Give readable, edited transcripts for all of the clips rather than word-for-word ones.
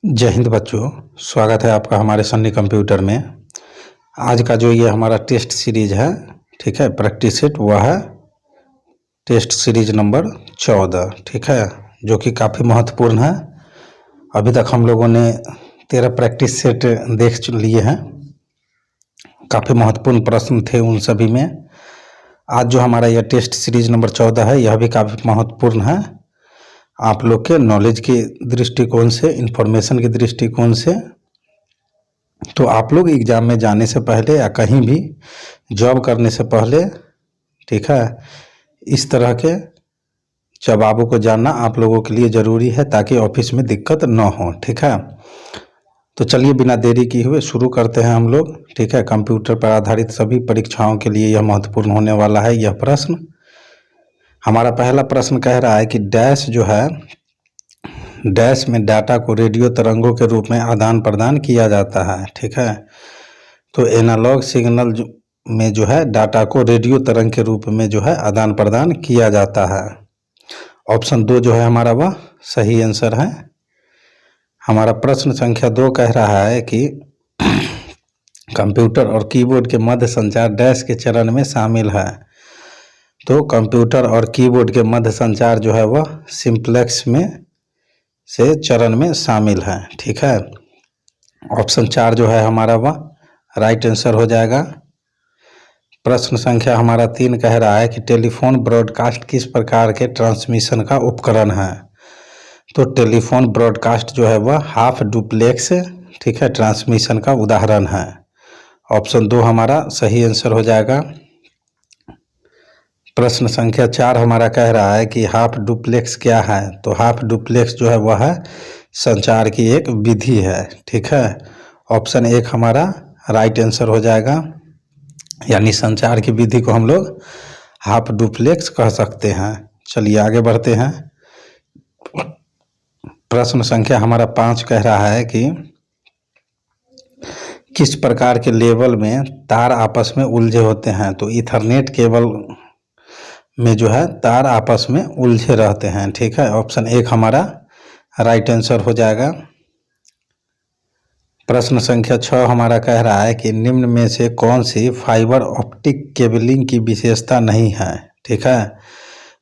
जय हिंद बच्चों। स्वागत है आपका हमारे सन्नी कंप्यूटर में। आज का जो ये हमारा टेस्ट सीरीज है, ठीक है, प्रैक्टिस सेट, वह है टेस्ट सीरीज नंबर 14, ठीक है, जो कि काफ़ी महत्वपूर्ण है। अभी तक हम लोगों ने 13 प्रैक्टिस सेट देख लिए हैं। काफ़ी महत्वपूर्ण प्रश्न थे उन सभी में। आज जो हमारा यह टेस्ट सीरीज नंबर 14 है, यह भी काफ़ी महत्वपूर्ण है आप लोग के नॉलेज के दृष्टिकोण से, इंफॉर्मेशन के दृष्टिकोण से। तो आप लोग एग्ज़ाम में जाने से पहले या कहीं भी जॉब करने से पहले, ठीक है, इस तरह के जवाबों को जानना आप लोगों के लिए ज़रूरी है ताकि ऑफिस में दिक्कत न हो, ठीक है। तो चलिए बिना देरी किए हुए शुरू करते हैं हम लोग, ठीक है। कंप्यूटर पर आधारित सभी परीक्षाओं के लिए यह महत्वपूर्ण होने वाला है यह प्रश्न। हमारा पहला प्रश्न कह रहा है कि डैश जो है, डैश में डाटा को रेडियो तरंगों के रूप में आदान प्रदान किया जाता है, ठीक है। तो एनालॉग सिग्नल में जो है डाटा को रेडियो तरंग के रूप में जो है आदान प्रदान किया जाता है। ऑप्शन 2 जो है हमारा वह सही आंसर है। हमारा प्रश्न संख्या 2 कह रहा है कि कंप्यूटर और कीबोर्ड के मध्य संचार डैश के चरण में शामिल है। तो कंप्यूटर और कीबोर्ड के मध्य संचार जो है वह सिंप्लेक्स में से चरण में शामिल है, ठीक है। ऑप्शन 4 जो है हमारा वह राइट आंसर हो जाएगा। प्रश्न संख्या हमारा 3 कह रहा है कि टेलीफोन ब्रॉडकास्ट किस प्रकार के ट्रांसमिशन का उपकरण है। तो टेलीफोन ब्रॉडकास्ट जो है वह हाफ डुप्लेक्स, ठीक है, ट्रांसमिशन का उदाहरण है। ऑप्शन 2 हमारा सही आंसर हो जाएगा। प्रश्न संख्या 4 हमारा कह रहा है कि हाफ डुप्लेक्स क्या है। तो हाफ डुप्लेक्स जो है वह है संचार की एक विधि है, ठीक है। ऑप्शन 1 हमारा राइट आंसर हो जाएगा, यानी संचार की विधि को हम लोग हाफ डुप्लेक्स कह सकते हैं। चलिए आगे बढ़ते हैं। प्रश्न संख्या हमारा 5 कह रहा है कि किस प्रकार के लेवल में तार आपस में उलझे होते हैं। तो ईथरनेट केबल में जो है तार आपस में उलझे रहते हैं, ठीक है। ऑप्शन 1 हमारा राइट आंसर हो जाएगा। प्रश्न संख्या 6 हमारा कह रहा है कि निम्न में से कौन सी फाइबर ऑप्टिक केबलिंग की विशेषता नहीं है, ठीक है।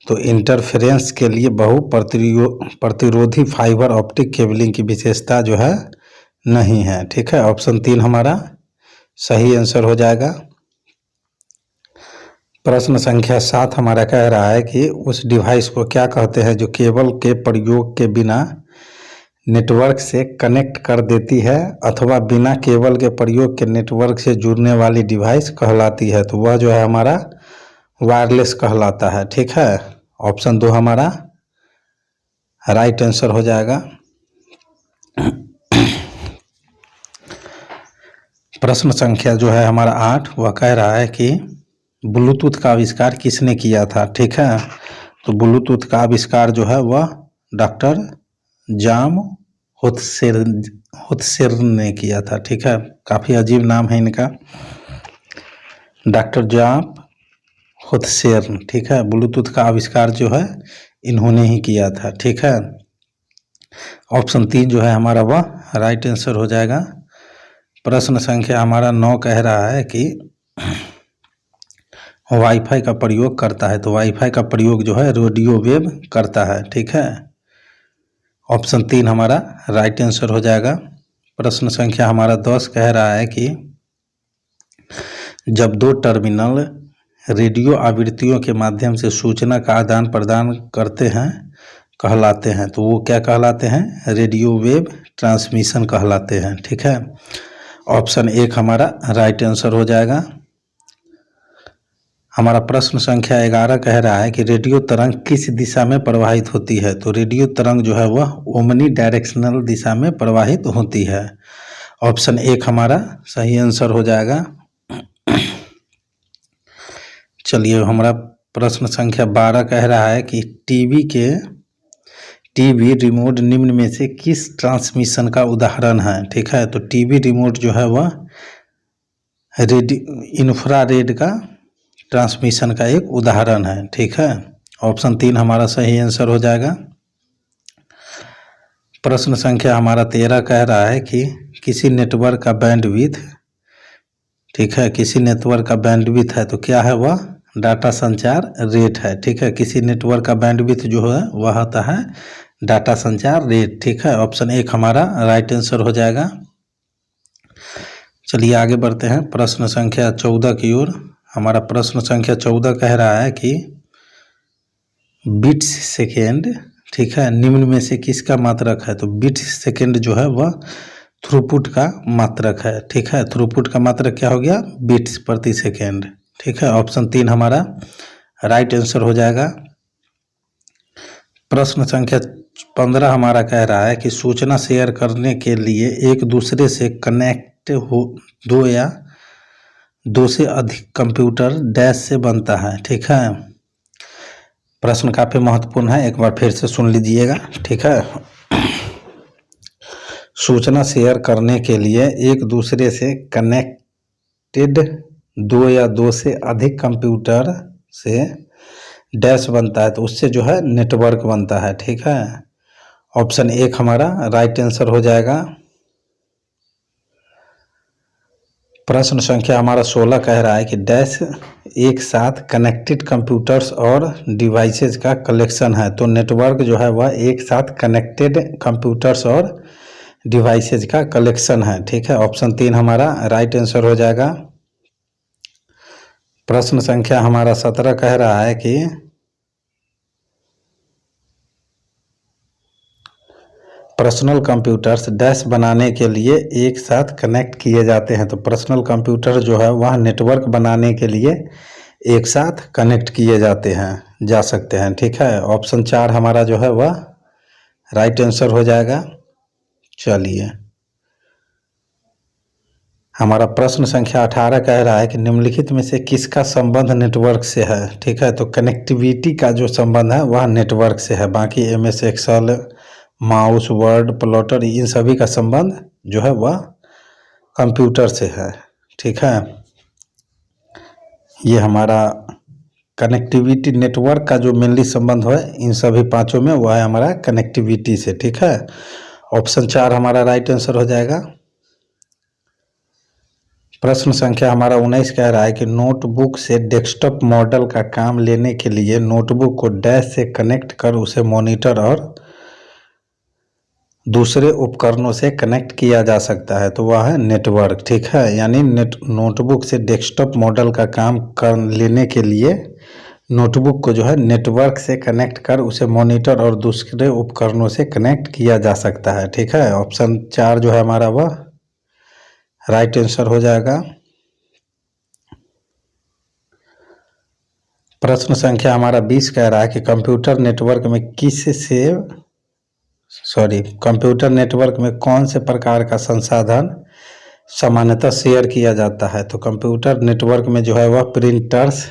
तो इंटरफेरेंस के लिए बहु प्रतिरोधी फाइबर ऑप्टिक केबलिंग की विशेषता जो है नहीं है, ठीक है। ऑप्शन 3 हमारा सही आंसर हो जाएगा। प्रश्न संख्या 7 हमारा कह रहा है कि उस डिवाइस को क्या कहते हैं जो केबल के प्रयोग के बिना नेटवर्क से कनेक्ट कर देती है अथवा बिना केबल के प्रयोग के नेटवर्क से जुड़ने वाली डिवाइस कहलाती है। तो वह जो है हमारा वायरलेस कहलाता है, ठीक है। ऑप्शन 2 हमारा राइट आंसर हो जाएगा। प्रश्न संख्या जो है हमारा 8 वह कह रहा है कि ब्लूटूथ का आविष्कार किसने किया था, ठीक है। तो ब्लूटूथ का आविष्कार जो है वह डॉक्टर जाम होत्सेर्न ने किया था, ठीक है। काफ़ी अजीब नाम है इनका, डॉक्टर जाम होत्सेर्न, ठीक है। ब्लूटूथ का आविष्कार जो है इन्होंने ही किया था, ठीक है। ऑप्शन 3 जो है हमारा वह राइट आंसर हो जाएगा। प्रश्न संख्या हमारा 9 कह रहा है कि वाईफाई का प्रयोग करता है। तो वाईफाई का प्रयोग जो है रेडियो वेव करता है, ठीक है। ऑप्शन 3 हमारा राइट आंसर हो जाएगा। प्रश्न संख्या हमारा 10 कह रहा है कि जब 2 टर्मिनल रेडियो आवृत्तियों के माध्यम से सूचना का आदान प्रदान करते हैं कहलाते हैं। तो वो क्या कहलाते हैं, रेडियो वेव ट्रांसमिशन कहलाते हैं, ठीक है। ऑप्शन 1 हमारा राइट आंसर हो जाएगा। हमारा प्रश्न संख्या 11 कह रहा है कि रेडियो तरंग किस दिशा में प्रवाहित होती है। तो रेडियो तरंग जो है वह ओमनी डायरेक्शनल दिशा में प्रवाहित होती है। ऑप्शन 1 हमारा सही आंसर हो जाएगा। चलिए हमारा प्रश्न संख्या 12 कह रहा है कि टीवी रिमोट निम्न में से किस ट्रांसमिशन का उदाहरण है, ठीक है। तो टीवी रिमोट जो है वह इंफ्रारेड का ट्रांसमिशन का एक उदाहरण है, ठीक है। ऑप्शन 3 हमारा सही आंसर हो जाएगा। प्रश्न संख्या हमारा 13 कह रहा है कि किसी नेटवर्क का बैंडविड्थ, ठीक है, किसी नेटवर्क का बैंडविड्थ है तो क्या है वह डाटा संचार रेट है। ठीक है, किसी नेटवर्क का बैंडविड्थ जो है वह होता है डाटा संचार रेट। ठीक है, ऑप्शन 1 हमारा राइट आंसर हो जाएगा। चलिए आगे बढ़ते हैं प्रश्न संख्या 14 की ओर। हमारा प्रश्न संख्या 14 कह रहा है कि बिट्स सेकेंड, ठीक है, निम्न में से किसका मात्रक है। तो बिट्स सेकेंड जो है वह थ्रूपुट का मात्रक है। ठीक है, थ्रूपुट का मात्रक क्या हो गया, बिट्स प्रति सेकेंड। ठीक है, ऑप्शन 3 हमारा राइट आंसर हो जाएगा। प्रश्न संख्या 15 हमारा कह रहा है कि सूचना शेयर करने के लिए एक दूसरे से कनेक्ट हो दो या दो से अधिक कंप्यूटर डैश से बनता है। ठीक है, प्रश्न काफ़ी महत्वपूर्ण है, एक बार फिर से सुन लीजिएगा। ठीक है, सूचना शेयर करने के लिए एक दूसरे से कनेक्टेड दो या दो से अधिक कंप्यूटर से डैश बनता है तो उससे जो है नेटवर्क बनता है। ठीक है, ऑप्शन 1 हमारा राइट आंसर हो जाएगा। प्रश्न संख्या हमारा 16 कह रहा है कि डैश एक साथ कनेक्टेड कंप्यूटर्स और डिवाइसेज का कलेक्शन है। तो नेटवर्क जो है वह एक साथ कनेक्टेड कंप्यूटर्स और डिवाइसेज का कलेक्शन है। ठीक है, ऑप्शन 3 हमारा राइट आंसर हो जाएगा। प्रश्न संख्या हमारा 17 कह रहा है कि पर्सनल कंप्यूटर्स डैश बनाने के लिए एक साथ कनेक्ट किए जाते हैं। तो पर्सनल कंप्यूटर जो है वह नेटवर्क बनाने के लिए एक साथ कनेक्ट किए जाते हैं, जा सकते हैं। ठीक है, ऑप्शन 4 हमारा जो है वह राइट आंसर हो जाएगा। चलिए हमारा प्रश्न संख्या 18 कह रहा है कि निम्नलिखित में से किसका संबंध नेटवर्क से है। ठीक है, तो कनेक्टिविटी का जो संबंध है वह नेटवर्क से है। बाकी MS Excel, mouse, Word, plotter, इन सभी का संबंध जो है वह कंप्यूटर से है। ठीक है, ये हमारा कनेक्टिविटी नेटवर्क का जो मेनली संबंध है इन सभी पांचों में वह है हमारा कनेक्टिविटी से। ठीक है, ऑप्शन 4 हमारा राइट आंसर हो जाएगा। प्रश्न संख्या हमारा 19 कह रहा है कि नोटबुक से डेस्कटॉप मॉडल का काम लेने के लिए नोटबुक को डैश से कनेक्ट कर उसे मॉनिटर और दूसरे उपकरणों से कनेक्ट किया जा सकता है तो वह है नेटवर्क। ठीक है, यानी नोटबुक से डेस्कटॉप मॉडल का काम कर लेने के लिए नोटबुक को जो है नेटवर्क से कनेक्ट कर उसे मॉनिटर और दूसरे उपकरणों से कनेक्ट किया जा सकता है। ठीक है, ऑप्शन 4 जो है हमारा वह राइट आंसर हो जाएगा। प्रश्न संख्या हमारा 20 कह रहा है कि कंप्यूटर नेटवर्क में कौन से प्रकार का संसाधन सामान्यतः शेयर किया जाता है। तो कंप्यूटर नेटवर्क में जो है वह प्रिंटर्स,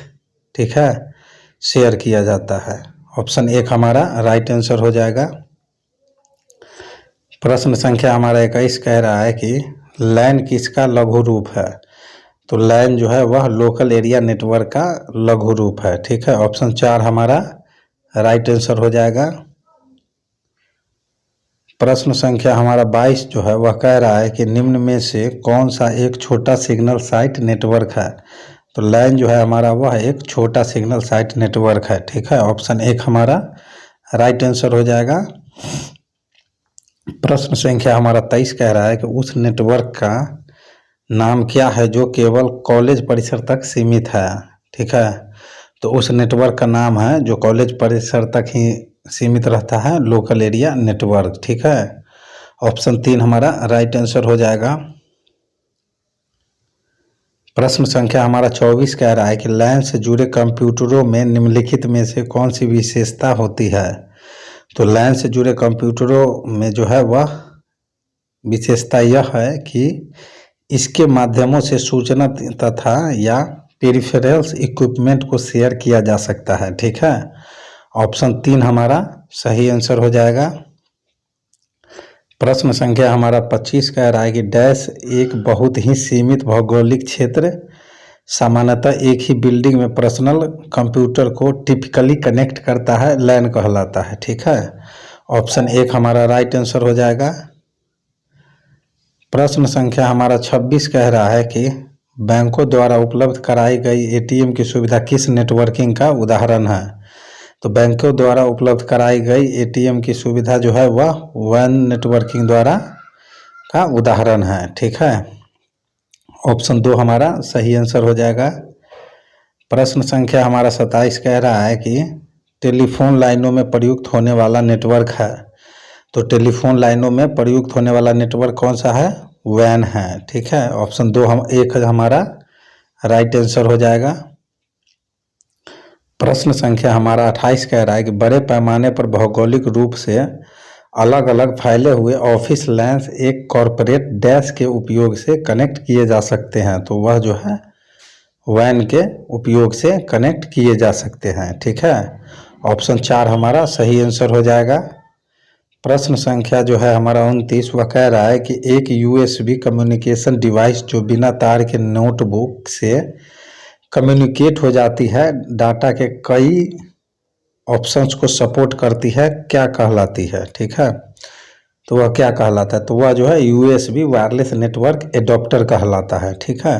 ठीक है, शेयर किया जाता है। ऑप्शन 1 हमारा राइट आंसर हो जाएगा। प्रश्न संख्या हमारा 21 कह रहा है कि लैन किसका लघु रूप है। तो लैन जो है वह लोकल एरिया नेटवर्क का लघु रूप है। ठीक है, ऑप्शन 4 हमारा राइट आंसर हो जाएगा। प्रश्न संख्या हमारा 22 जो है वह कह रहा है कि निम्न में से कौन सा एक छोटा सिग्नल साइट नेटवर्क है। तो लैन जो है हमारा वह एक छोटा सिग्नल साइट नेटवर्क है। ठीक है, ऑप्शन 1 हमारा राइट आंसर हो जाएगा। प्रश्न संख्या हमारा 23 कह रहा है कि उस नेटवर्क का नाम क्या है जो केवल कॉलेज परिसर तक सीमित है। ठीक है, तो उस नेटवर्क का नाम है जो कॉलेज परिसर तक ही सीमित रहता है, लोकल एरिया नेटवर्क। ठीक है, ऑप्शन 3 हमारा राइट आंसर हो जाएगा। प्रश्न संख्या हमारा 24 कह रहा है कि लैन से जुड़े कंप्यूटरों में निम्नलिखित में से कौन सी विशेषता होती है। तो लैन से जुड़े कंप्यूटरों में जो है वह विशेषता यह है कि इसके माध्यमों से सूचना तथा या पेरिफेरल्स इक्विपमेंट को शेयर किया जा सकता है। ठीक है, ऑप्शन 3 हमारा सही आंसर हो जाएगा। प्रश्न संख्या हमारा 25 कह रहा है कि डैश एक बहुत ही सीमित भौगोलिक क्षेत्र सामान्यतः एक ही बिल्डिंग में पर्सनल कंप्यूटर को टिपिकली कनेक्ट करता है, लैन कहलाता है। ठीक है, ऑप्शन 1 हमारा राइट आंसर हो जाएगा। प्रश्न संख्या हमारा 26 कह रहा है कि बैंकों द्वारा उपलब्ध कराई गई एटीएम की सुविधा किस नेटवर्किंग का उदाहरण है। तो बैंकों द्वारा उपलब्ध कराई गई एटीएम की सुविधा जो है वह वैन नेटवर्किंग द्वारा का उदाहरण है। ठीक है, ऑप्शन 2 हमारा सही आंसर हो जाएगा। प्रश्न संख्या हमारा 27 कह रहा है कि टेलीफोन लाइनों में प्रयुक्त होने वाला नेटवर्क है। तो टेलीफोन लाइनों में प्रयुक्त होने वाला नेटवर्क कौन सा है? वैन है। ठीक है, ऑप्शन 2 1 हमारा राइट आंसर हो जाएगा। प्रश्न संख्या हमारा 28 कह रहा है कि बड़े पैमाने पर भौगोलिक रूप से अलग अलग फैले हुए ऑफिस लैंस एक कॉरपोरेट डैश के उपयोग से कनेक्ट किए जा सकते हैं। तो वह जो है वैन के उपयोग से कनेक्ट किए जा सकते हैं। ठीक है, ऑप्शन 4 हमारा सही आंसर हो जाएगा। प्रश्न संख्या जो है हमारा 29 वह कह रहा है कि एक यूएसबी कम्युनिकेशन डिवाइस जो बिना तार के नोटबुक से कम्युनिकेट हो जाती है, डाटा के कई ऑप्शंस को सपोर्ट करती है, क्या कहलाती है? ठीक है, तो वह क्या कहलाता है? तो वह जो है यूएसबी वायरलेस नेटवर्क एडॉप्टर कहलाता है। ठीक है,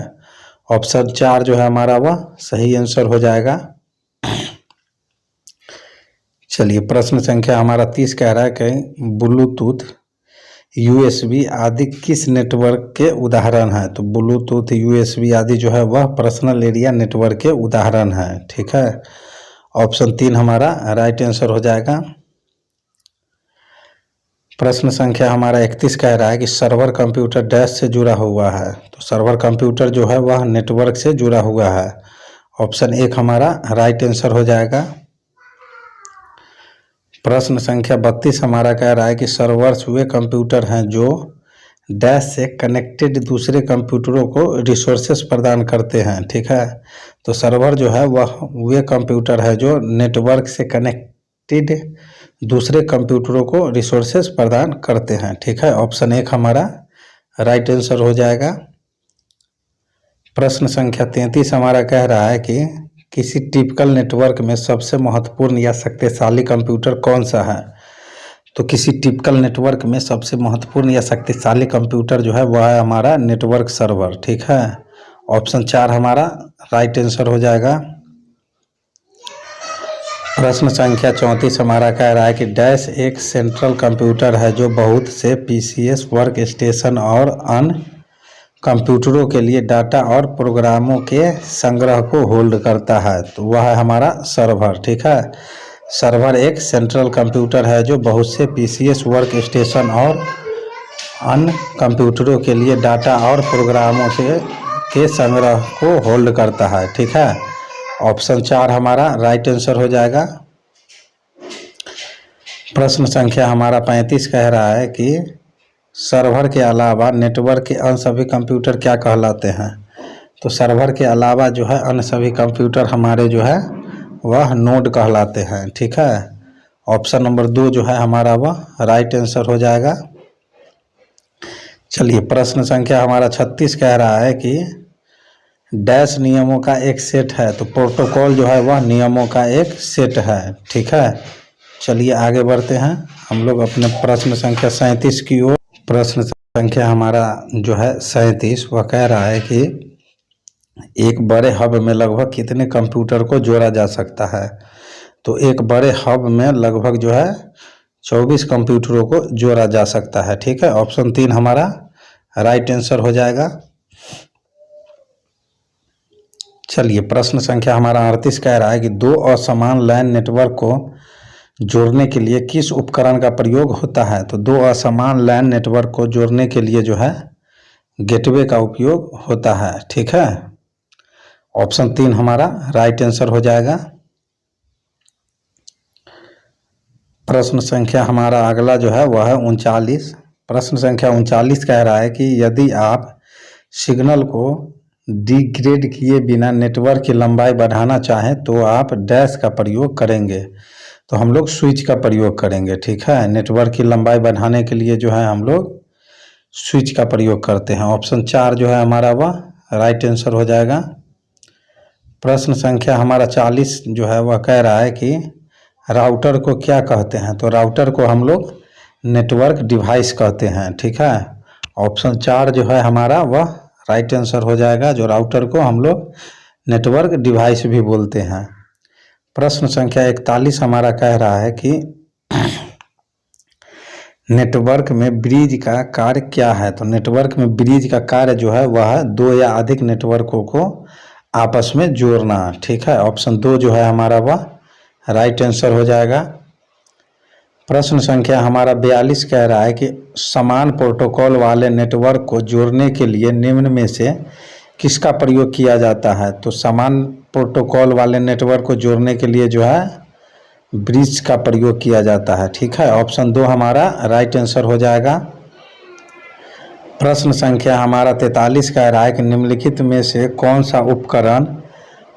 ऑप्शन 4 जो है हमारा वह सही आंसर हो जाएगा। चलिए, प्रश्न संख्या हमारा 30 कह रहा है कि ब्लूटूथ यूएसबी आदि किस नेटवर्क के उदाहरण है। तो ब्लूटूथ यूएसबी आदि जो है वह पर्सनल एरिया नेटवर्क के उदाहरण है। ठीक है, ऑप्शन 3 हमारा राइट आंसर हो जाएगा। प्रश्न संख्या हमारा 31 कह रहा है कि सर्वर कंप्यूटर डैश से जुड़ा हुआ है। तो सर्वर कंप्यूटर जो है वह नेटवर्क से जुड़ा हुआ है। ऑप्शन 1 हमारा राइट आंसर हो जाएगा। प्रश्न संख्या 32 हमारा कह रहा है कि सर्वर्स वे कंप्यूटर हैं जो डैश से कनेक्टेड दूसरे कंप्यूटरों को रिसोर्सेस प्रदान करते हैं। ठीक है, तो सर्वर जो है वह वे कंप्यूटर है जो नेटवर्क से कनेक्टेड दूसरे कंप्यूटरों को रिसोर्सेस प्रदान करते हैं। ठीक है, ऑप्शन 1 हमारा राइट आंसर हो जाएगा। प्रश्न संख्या 33 हमारा कह रहा है कि किसी टिपिकल नेटवर्क में सबसे महत्वपूर्ण या शक्तिशाली कंप्यूटर कौन सा है। तो किसी टिपिकल नेटवर्क में सबसे महत्वपूर्ण या शक्तिशाली कंप्यूटर जो है वह है हमारा नेटवर्क सर्वर। ठीक है, ऑप्शन 4 हमारा राइट आंसर हो जाएगा। प्रश्न संख्या 34 हमारा कह रहा है कि डैश एक सेंट्रल कंप्यूटर है जो बहुत से पीसीएस वर्क स्टेशन और अन्य कंप्यूटरों के लिए डाटा और प्रोग्रामों के संग्रह को होल्ड करता है। तो वह है हमारा सर्वर। ठीक है, सर्वर एक सेंट्रल कंप्यूटर है जो बहुत से पीसीएस वर्क स्टेशन और अन्य कंप्यूटरों के लिए डाटा और प्रोग्रामों के संग्रह को होल्ड करता है। ठीक है, ऑप्शन 4 हमारा राइट आंसर हो जाएगा। प्रश्न संख्या हमारा 35 कह रहा है कि सर्वर के अलावा नेटवर्क के अन्य सभी कंप्यूटर क्या कहलाते हैं। तो सर्वर के अलावा जो है अन्य सभी कंप्यूटर हमारे जो है वह नोड कहलाते हैं। ठीक है, ऑप्शन नंबर 2 जो है हमारा वह राइट आंसर हो जाएगा। चलिए, प्रश्न संख्या हमारा 36 कह रहा है कि डैश नियमों का एक सेट है। तो प्रोटोकॉल जो है वह नियमों का एक सेट है। ठीक है, चलिए आगे बढ़ते हैं हम लोग अपने प्रश्न संख्या 37 की ओर। प्रश्न संख्या हमारा जो है 37 वह कह रहा है कि एक बड़े हब में लगभग कितने कंप्यूटर को जोड़ा जा सकता है। तो एक बड़े हब में लगभग जो है 24 कंप्यूटरों को जोड़ा जा सकता है। ठीक है, ऑप्शन 3 हमारा राइट आंसर हो जाएगा। चलिए, प्रश्न संख्या हमारा 38 कह रहा है कि दो असमान लैन नेटवर्क को जोड़ने के लिए किस उपकरण का प्रयोग होता है। तो दो असमान लैन नेटवर्क को जोड़ने के लिए जो है गेटवे का उपयोग होता है। ठीक है, ऑप्शन 3 हमारा राइट आंसर हो जाएगा। प्रश्न संख्या हमारा अगला जो है वह है 39। प्रश्न संख्या 39 कह रहा है कि यदि आप सिग्नल को डिग्रेड किए बिना नेटवर्क की लंबाई बढ़ाना चाहें तो आप डैश का प्रयोग करेंगे। तो हम लोग स्विच का प्रयोग करेंगे। ठीक है, नेटवर्क की लंबाई बढ़ाने के लिए जो है हम लोग स्विच का प्रयोग करते हैं। ऑप्शन 4 जो है हमारा वह राइट आंसर हो जाएगा। प्रश्न संख्या हमारा 40 जो है वह कह रहा है कि राउटर को क्या कहते हैं? तो राउटर को हम लोग नेटवर्क डिवाइस कहते हैं, ठीक है। ऑप्शन 4 जो है हमारा वह राइट आंसर हो जाएगा, जो राउटर को हम लोग नेटवर्क डिवाइस भी बोलते हैं। प्रश्न संख्या 41 हमारा कह रहा है कि नेटवर्क में ब्रिज का कार्य क्या है? तो नेटवर्क में ब्रिज का कार्य जो है वह दो या अधिक नेटवर्कों को आपस में जोड़ना, ठीक है। ऑप्शन 2 जो है हमारा वह राइट आंसर हो जाएगा। प्रश्न संख्या हमारा 42 कह रहा है कि समान प्रोटोकॉल वाले नेटवर्क को जोड़ने के लिए निम्न में से किसका प्रयोग किया जाता है? तो समान प्रोटोकॉल वाले नेटवर्क को जोड़ने के लिए जो है ब्रिज का प्रयोग किया जाता है, ठीक है। ऑप्शन 2 हमारा राइट आंसर हो जाएगा। प्रश्न संख्या हमारा 43 कह रहा है कि निम्नलिखित में से कौन सा उपकरण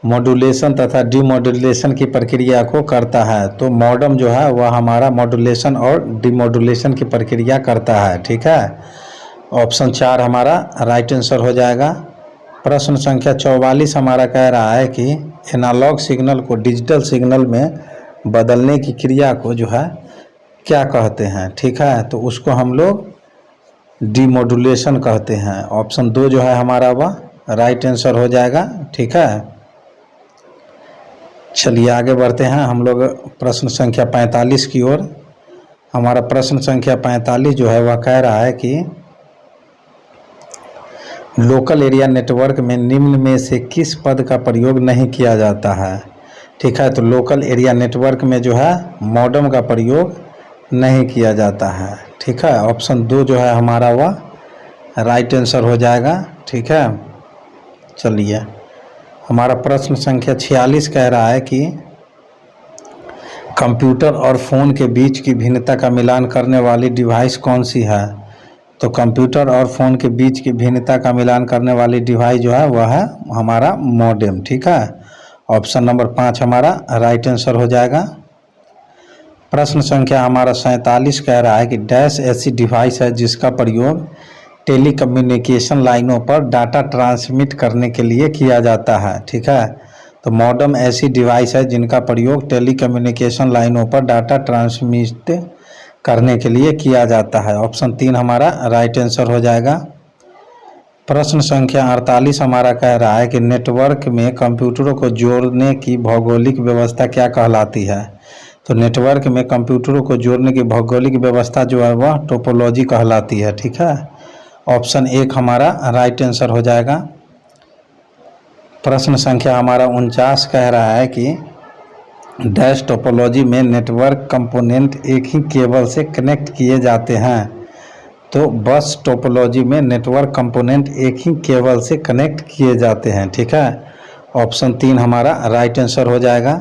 मॉड्यूलेशन तथा डीमॉड्यूलेशन की प्रक्रिया को करता है? तो मॉडेम जो है वह हमारा मॉड्यूलेशन और डीमॉड्यूलेशन की प्रक्रिया करता है, ठीक है। ऑप्शन 4 हमारा राइट आंसर हो जाएगा। प्रश्न संख्या 44 हमारा कह रहा है कि एनालॉग सिग्नल को डिजिटल सिग्नल में बदलने की क्रिया को जो है क्या कहते हैं? ठीक है, तो उसको हम लोग डीमॉड्यूलेशन कहते हैं। ऑप्शन 2 जो है हमारा वह राइट आंसर हो जाएगा, ठीक है। चलिए आगे बढ़ते हैं हम लोग प्रश्न संख्या 45 की ओर। हमारा प्रश्न संख्या 45 जो है वह कह रहा है कि लोकल एरिया नेटवर्क में निम्न में से किस पद का प्रयोग नहीं किया जाता है? ठीक है, तो लोकल एरिया नेटवर्क में जो है मॉडेम का प्रयोग नहीं किया जाता है, ठीक है। ऑप्शन 2 जो है हमारा वह राइट आंसर हो जाएगा, ठीक है। चलिए हमारा प्रश्न संख्या 46 कह रहा है कि कंप्यूटर और फ़ोन के बीच की भिन्नता का मिलान करने वाली डिवाइस कौन सी है? तो कंप्यूटर और फ़ोन के बीच की भिन्नता का मिलान करने वाली डिवाइस जो है वह है हमारा मॉडेम, ठीक है। ऑप्शन नंबर 5 हमारा राइट आंसर हो जाएगा। प्रश्न संख्या हमारा 47 कह रहा है कि डैश ऐसी डिवाइस है जिसका प्रयोग टेलीकम्युनिकेशन लाइनों पर डाटा ट्रांसमिट करने के लिए किया जाता है, ठीक है। तो मॉडेम ऐसी डिवाइस है जिनका प्रयोग टेलीकम्युनिकेशन लाइनों पर डाटा ट्रांसमिट करने के लिए किया जाता है। ऑप्शन 3 हमारा राइट आंसर हो जाएगा। प्रश्न संख्या 48 हमारा कह रहा है कि नेटवर्क में कंप्यूटरों को जोड़ने की भौगोलिक व्यवस्था क्या कहलाती है? तो नेटवर्क में कंप्यूटरों को जोड़ने की भौगोलिक व्यवस्था जो है वह टोपोलॉजी कहलाती है, ठीक है। ऑप्शन 1 हमारा राइट आंसर हो जाएगा। प्रश्न संख्या हमारा 49 कह रहा है कि डैश टोपोलॉजी में नेटवर्क कंपोनेंट एक ही केबल से कनेक्ट किए जाते हैं। तो बस टोपोलॉजी में नेटवर्क कंपोनेंट एक ही केबल से कनेक्ट किए जाते हैं, ठीक है। ऑप्शन 3 हमारा राइट आंसर हो जाएगा।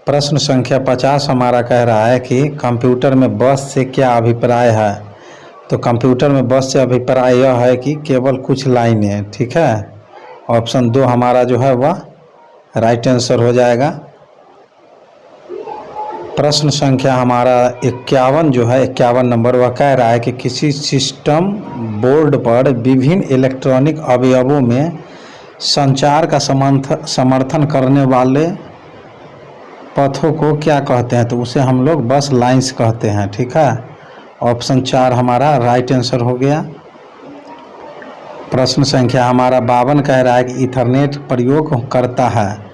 प्रश्न संख्या 50 हमारा कह रहा है कि कंप्यूटर में बस से क्या अभिप्राय है? तो कंप्यूटर में बस से अभिप्राय यह है कि केवल कुछ लाइनें, ठीक है। ऑप्शन 2 हमारा जो है वह राइट आंसर हो जाएगा। प्रश्न संख्या हमारा 51 जो है 51 नंबर वह कह रहा है कि किसी सिस्टम बोर्ड पर विभिन्न इलेक्ट्रॉनिक अवयवों में संचार का समर्थन करने वाले पथों को क्या कहते हैं? तो उसे हम लोग बस लाइंस कहते हैं, ठीक है। ऑप्शन 4 हमारा राइट आंसर हो गया। प्रश्न संख्या हमारा 52 कह रहा है कि ईथरनेट प्रयोग करता है।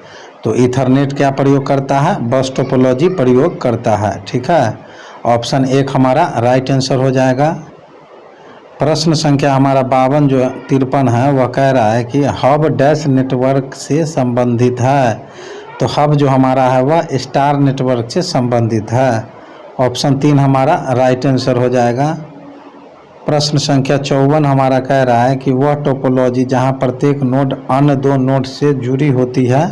तो ईथरनेट क्या प्रयोग करता है? बस टोपोलॉजी प्रयोग करता है, ठीक है। ऑप्शन 1 हमारा राइट आंसर हो जाएगा। प्रश्न संख्या हमारा 52 जो 53 है वह कह रहा है कि हब डैश नेटवर्क से संबंधित है। तो हब जो हमारा है वह स्टार नेटवर्क से संबंधित है। ऑप्शन 3 हमारा राइट आंसर हो जाएगा। प्रश्न संख्या 54 हमारा कह रहा है कि वह टोपोलॉजी जहां प्रत्येक नोड अन्य 2 नोड से जुड़ी होती है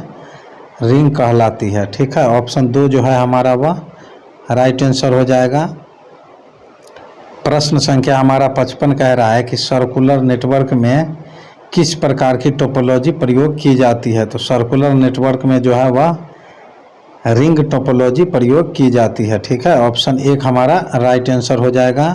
रिंग कहलाती है, ठीक है। ऑप्शन 2 जो है हमारा वह राइट आंसर हो जाएगा। प्रश्न संख्या हमारा 55 कह रहा है कि सर्कुलर नेटवर्क में किस प्रकार की टोपोलॉजी प्रयोग की जाती है? तो सर्कुलर नेटवर्क में जो है वह रिंग टोपोलॉजी प्रयोग की जाती है, ठीक है। ऑप्शन 1 हमारा राइट आंसर हो जाएगा।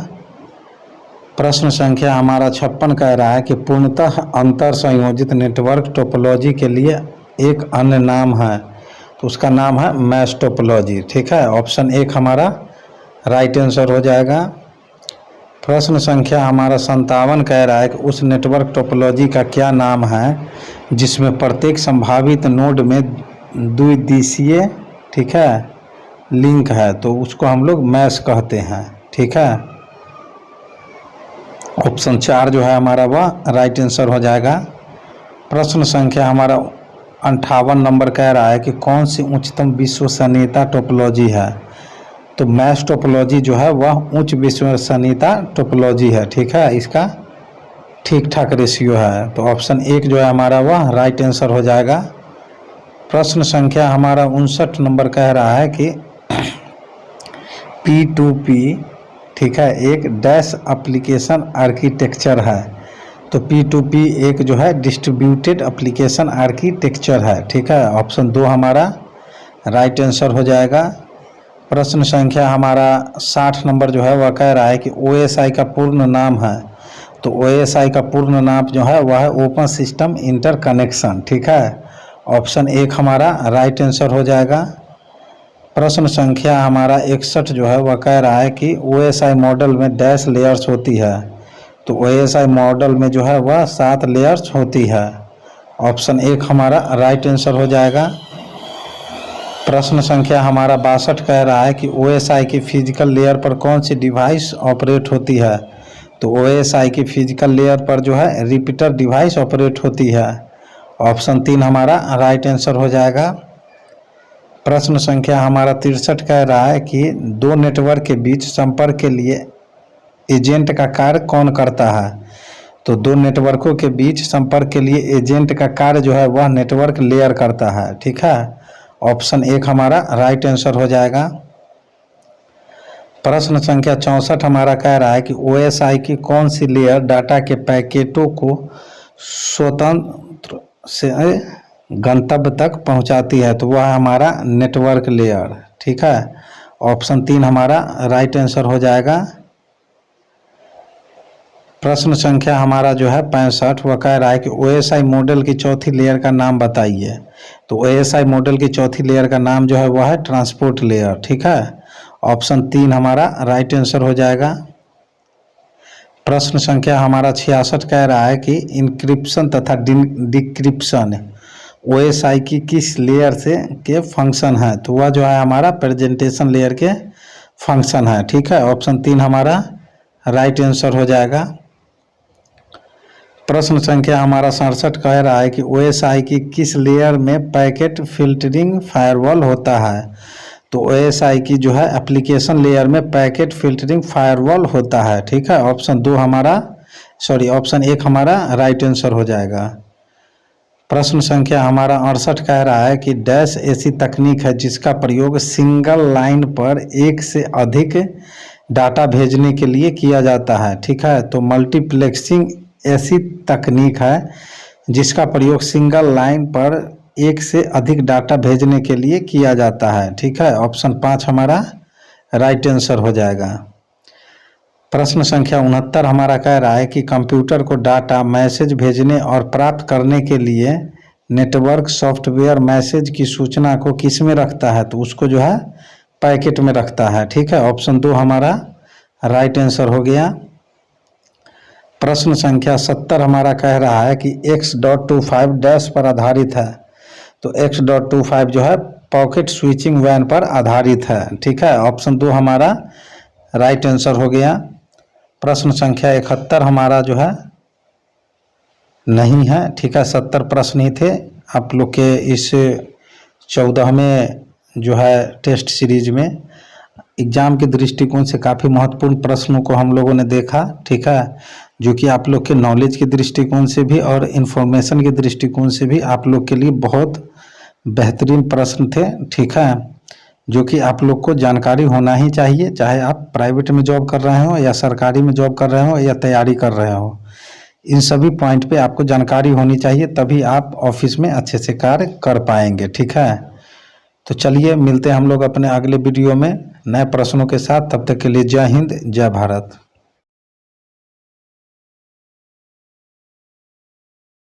प्रश्न संख्या हमारा 56 कह रहा है कि पूर्णतः अंतर संयोजित नेटवर्क टोपोलॉजी के लिए एक अन्य नाम है। तो उसका नाम है मैश टोपोलॉजी। ठीक है, ऑप्शन 1 हमारा राइट आंसर हो जाएगा। प्रश्न संख्या हमारा 57 कह रहा है कि उस नेटवर्क टोपोलॉजी का क्या नाम है जिसमें प्रत्येक संभावित नोड में द्विदिशीय, ठीक है, लिंक है, तो उसको हम लोग मैश कहते हैं। ठीक है, ऑप्शन 4 जो है हमारा वह राइट आंसर हो जाएगा। प्रश्न संख्या हमारा 58 नंबर कह रहा है कि कौन सी उच्चतम विश्वसनीयता टोपोलॉजी है, तो मैश टोपोलॉजी जो है वह उच्च विश्वसनीयता टोपोलॉजी है। ठीक है, इसका ठीक ठाक रेशियो है, तो ऑप्शन 1 जो है हमारा वह राइट आंसर हो जाएगा। प्रश्न संख्या हमारा 59 नंबर कह रहा है कि P2P, ठीक है, एक डैश एप्लीकेशन आर्किटेक्चर है, तो P2P एक जो है डिस्ट्रीब्यूटेड एप्लीकेशन आर्किटेक्चर है। ठीक है, ऑप्शन 2 हमारा राइट आंसर हो जाएगा। प्रश्न संख्या हमारा 60 नंबर जो है वह कह रहा है कि OSI का पूर्ण नाम है, तो OSI का पूर्ण नाम जो है वह है ओपन सिस्टम इंटरकनेक्शन। ठीक है, ऑप्शन 1 हमारा राइट आंसर हो जाएगा। प्रश्न संख्या हमारा 61 जो है वह कह रहा है कि OSI मॉडल में डैश लेयर्स होती है, तो OSI मॉडल में जो है वह 7 लेयर्स होती है। ऑप्शन 1 हमारा राइट आंसर हो जाएगा। प्रश्न संख्या हमारा 62 कह रहा है कि OSI की फिजिकल लेयर पर कौन सी डिवाइस ऑपरेट होती है, तो OSI की फिजिकल लेयर पर जो है रिपीटर डिवाइस ऑपरेट होती है। ऑप्शन 3 हमारा राइट आंसर हो जाएगा। प्रश्न संख्या हमारा 63 कह रहा है कि दो नेटवर्क के बीच संपर्क के लिए एजेंट का कार्य कौन करता है, तो दो नेटवर्कों के बीच संपर्क के लिए एजेंट का कार्य जो है वह नेटवर्क लेयर करता है। ठीक है, ऑप्शन 1 हमारा राइट आंसर हो जाएगा। प्रश्न संख्या 64 हमारा कह रहा है कि OSI की कौन सी लेयर डाटा के पैकेटों को स्वतंत्र से गंतव्य तक पहुंचाती है, तो वह हमारा नेटवर्क लेयर। ठीक है, ऑप्शन 3 हमारा राइट आंसर हो जाएगा। प्रश्न संख्या हमारा जो है 65 वह कह रहा है कि OSI मॉडल की चौथी लेयर का नाम बताइए, तो OSI मॉडल की चौथी लेयर का नाम जो है वह है ट्रांसपोर्ट लेयर। ठीक है, ऑप्शन 3 हमारा राइट आंसर हो जाएगा। प्रश्न संख्या हमारा 66 कह रहा है कि इंक्रिप्शन तथा डिक्रिप्शन OSI की किस लेयर से के फंक्शन है, तो वह जो है हमारा प्रेजेंटेशन लेयर के फंक्शन है। ठीक है, ऑप्शन 3 हमारा राइट आंसर हो जाएगा। प्रश्न संख्या हमारा 67 कह रहा है कि OSI की किस लेयर में पैकेट फिल्टरिंग फायरवॉल होता है, तो OSI की जो है एप्लीकेशन लेयर में पैकेट फिल्टरिंग फायरवॉल होता है। ठीक है, ऑप्शन 1 हमारा राइट आंसर हो जाएगा। प्रश्न संख्या हमारा 68 कह रहा है कि डैश ऐसी तकनीक है जिसका प्रयोग सिंगल लाइन पर एक से अधिक डाटा भेजने के लिए किया जाता है। ठीक है, तो मल्टीप्लेक्सिंग ऐसी तकनीक है जिसका प्रयोग सिंगल लाइन पर एक से अधिक डाटा भेजने के लिए किया जाता है। ठीक है, ऑप्शन 5 हमारा राइट आंसर हो जाएगा। प्रश्न संख्या 69 हमारा कह रहा है कि कंप्यूटर को डाटा मैसेज भेजने और प्राप्त करने के लिए नेटवर्क सॉफ्टवेयर मैसेज की सूचना को किस में रखता है, तो उसको जो है पैकेट में रखता है। ठीक है, ऑप्शन 2 हमारा राइट आंसर हो गया। प्रश्न संख्या 70 हमारा कह रहा है कि X.25 डैश पर आधारित है, तो X.25 जो है पॉकेट स्विचिंग वैन पर आधारित है। ठीक है, ऑप्शन 2 हमारा राइट आंसर हो गया। प्रश्न संख्या 71 हमारा जो है नहीं है। ठीक है, 70 प्रश्न ही थे आप लोग के इस 14वें जो है टेस्ट सीरीज में। एग्ज़ाम के दृष्टिकोण से काफ़ी महत्वपूर्ण प्रश्नों को हम लोगों ने देखा। ठीक है, जो कि आप लोग के नॉलेज के दृष्टिकोण से भी और इन्फॉर्मेशन के दृष्टिकोण से भी आप लोग के लिए बहुत बेहतरीन प्रश्न थे। ठीक है, जो कि आप लोग को जानकारी होना ही चाहिए, चाहे आप प्राइवेट में जॉब कर रहे हो या सरकारी में जॉब कर रहे हो या तैयारी कर रहे हो। इन सभी पॉइंट पे आपको जानकारी होनी चाहिए, तभी आप ऑफिस में अच्छे से कार्य कर पाएंगे। ठीक है, तो चलिए मिलते हैं हम लोग अपने अगले वीडियो में नए प्रश्नों के साथ। तब तक के लिए जय हिंद, जय भारत।